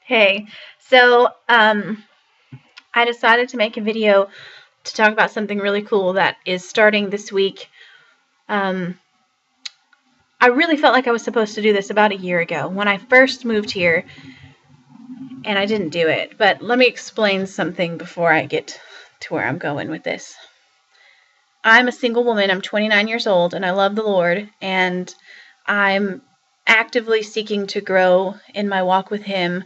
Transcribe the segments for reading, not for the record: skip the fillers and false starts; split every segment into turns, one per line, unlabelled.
Hey, so I decided to make a video to talk about something really cool that is starting this week. Um, I really felt like I was supposed to do this about a year ago when I first moved here, and I didn't do it. But let me explain something before I get to where I'm going with this. I'm a single woman. I'm 29 years old, and I love the Lord, and I'm actively seeking to grow in my walk with Him.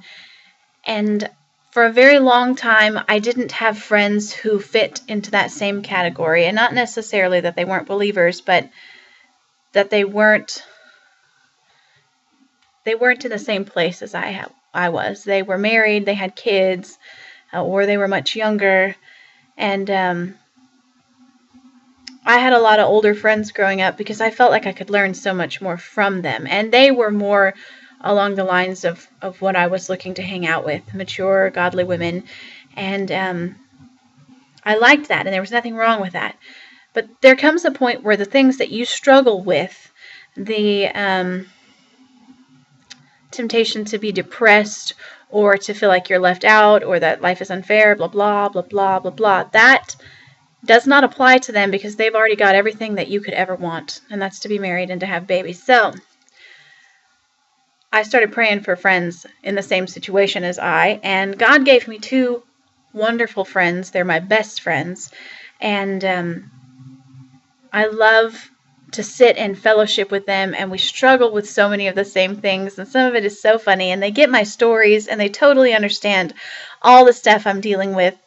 And for a very long time, I didn't have friends who fit into that same category. And not necessarily that they weren't believers, but that they weren't in the same place as I was. They were married, they had kids, or they were much younger. And I had a lot of older friends growing up because I felt like I could learn so much more from them. And they were more along the lines of what I was looking to hang out with, mature, godly women. And I liked that, and there was nothing wrong with that. But there comes a point where the things that you struggle with, the temptation to be depressed or to feel like you're left out or that life is unfair, blah, blah, blah, blah, blah, blah, that does not apply to them because they've already got everything that you could ever want, and that's to be married and to have babies. So I started praying for friends in the same situation as and God gave me two wonderful friends. They're my best friends, and I love to sit and fellowship with them, and we struggle with so many of the same things, and some of it is so funny, and they get my stories, and they totally understand all the stuff I'm dealing with.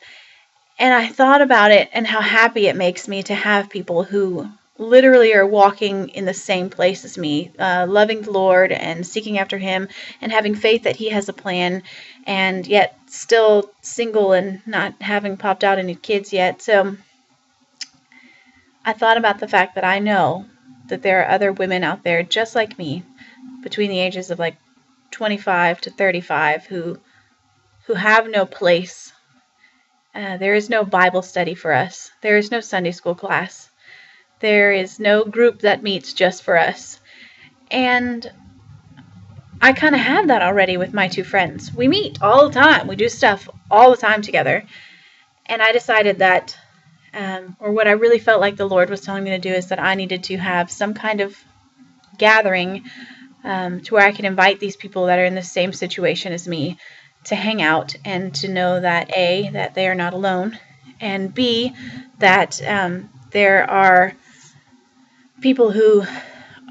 And I thought about it and how happy it makes me to have people who literally are walking in the same place as me, loving the Lord and seeking after Him and having faith that He has a plan, and yet still single and not having popped out any kids yet. So I thought about the fact that I know that there are other women out there just like me, between the ages of like 25 to 35, who have no place. There is no Bible study for us. There is no Sunday school class. There is no group that meets just for us. And I kind of have that already with my two friends. We meet all the time. We do stuff all the time together. And I decided that, or what I really felt like the Lord was telling me to do, is that I needed to have some kind of gathering to where I can invite these people that are in the same situation as me to hang out and to know that A, that they are not alone, and B, that there are people who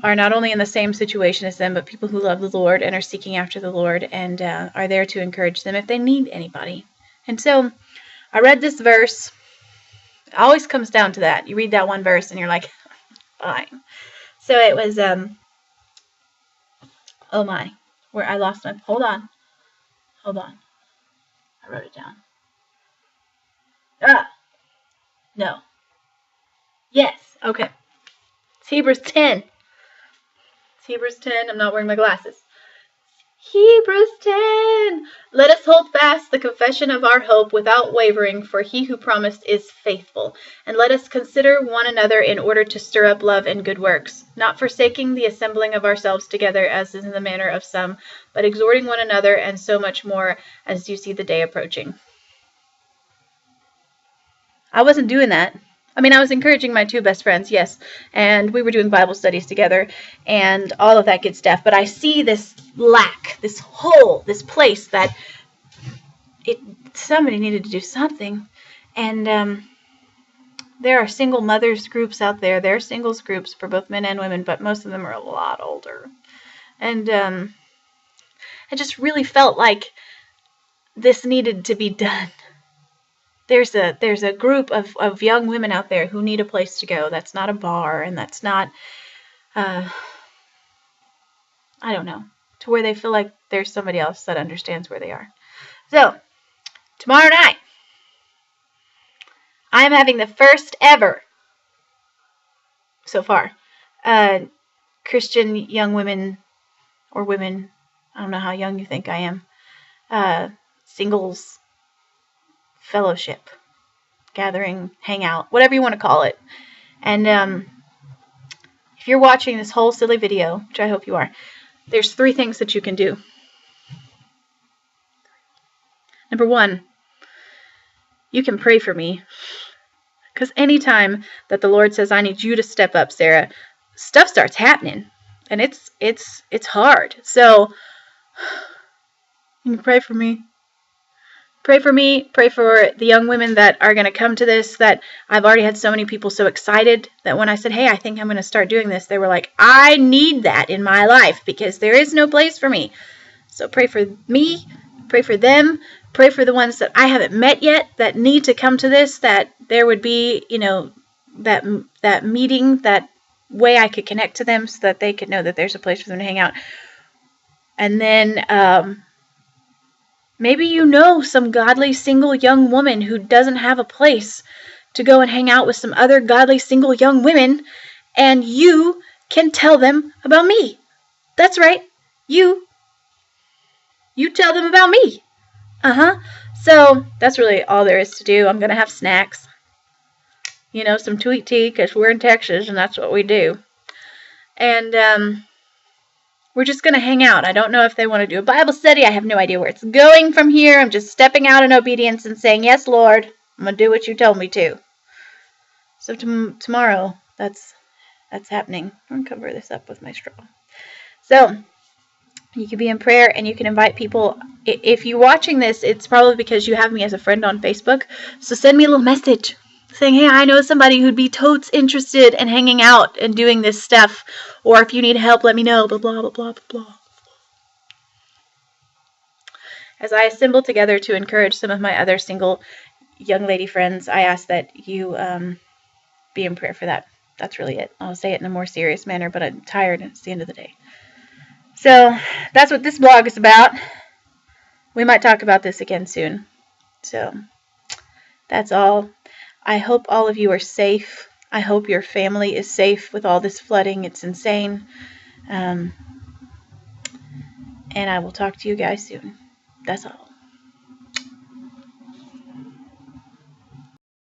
are not only in the same situation as them, but people who love the Lord and are seeking after the Lord and are there to encourage them if they need anybody. And so I read this verse. It always comes down to that. You read that one verse and you're like, fine. So it was, oh my, where I lost my, hold on. I wrote it down. No. Yes, okay. It's Hebrews 10. It's Hebrews 10. I'm not wearing my glasses. Hebrews 10. Let us hold fast the confession of our hope without wavering, for He who promised is faithful. And let us consider one another in order to stir up love and good works, not forsaking the assembling of ourselves together as is in the manner of some, but exhorting one another, and so much more as you see the day approaching. I wasn't doing that. I mean, I was encouraging my two best friends, yes, and we were doing Bible studies together and all of that good stuff. But I see this lack, this hole, this place that somebody needed to do something. And there are single mothers groups out there. There are singles groups for both men and women, but most of them are a lot older. And I just really felt like this needed to be done. There's a group of young women out there who need a place to go. That's not a bar, and that's not, I don't know, to where they feel like there's somebody else that understands where they are. So, tomorrow night, I'm having the first ever, so far, Christian young women, or women, I don't know how young you think I am, singles fellowship, gathering, hangout, whatever you want to call it. And if you're watching this whole silly video, which I hope you are, there's 3 things that you can do. Number one, you can pray for me. Because anytime that the Lord says, I need you to step up, Sarah, stuff starts happening. And it's hard. So you can pray for me. Pray for me. Pray for the young women that are going to come to this. That I've already had so many people so excited that when I said, hey, I think I'm going to start doing this, they were like, I need that in my life because there is no place for me. So pray for me. Pray for them. Pray for the ones that I haven't met yet that need to come to this, that there would be, that meeting, that way I could connect to them so that they could know that there's a place for them to hang out. And then maybe you know some godly single young woman who doesn't have a place to go and hang out with some other godly single young women, and you can tell them about me. That's right. You tell them about me. So that's really all there is to do. I'm going to have snacks. Some sweet tea because we're in Texas and that's what we do. And we're just going to hang out. I don't know if they want to do a Bible study. I have no idea where it's going from here. I'm just stepping out in obedience and saying, yes, Lord, I'm going to do what you told me to. So tomorrow, that's happening. I'm going to cover this up with my straw. So you can be in prayer and you can invite people. If you're watching this, it's probably because you have me as a friend on Facebook. So send me a little message saying, hey, I know somebody who'd be totes interested in hanging out and doing this stuff. Or if you need help, let me know. Blah, blah, blah, blah, blah. As I assemble together to encourage some of my other single young lady friends, I ask that you be in prayer for that. That's really it. I'll say it in a more serious manner, but I'm tired and it's the end of the day. So that's what this blog is about. We might talk about this again soon. So that's all. I hope all of you are safe. I hope your family is safe with all this flooding. It's insane. And I will talk to you guys soon. That's all.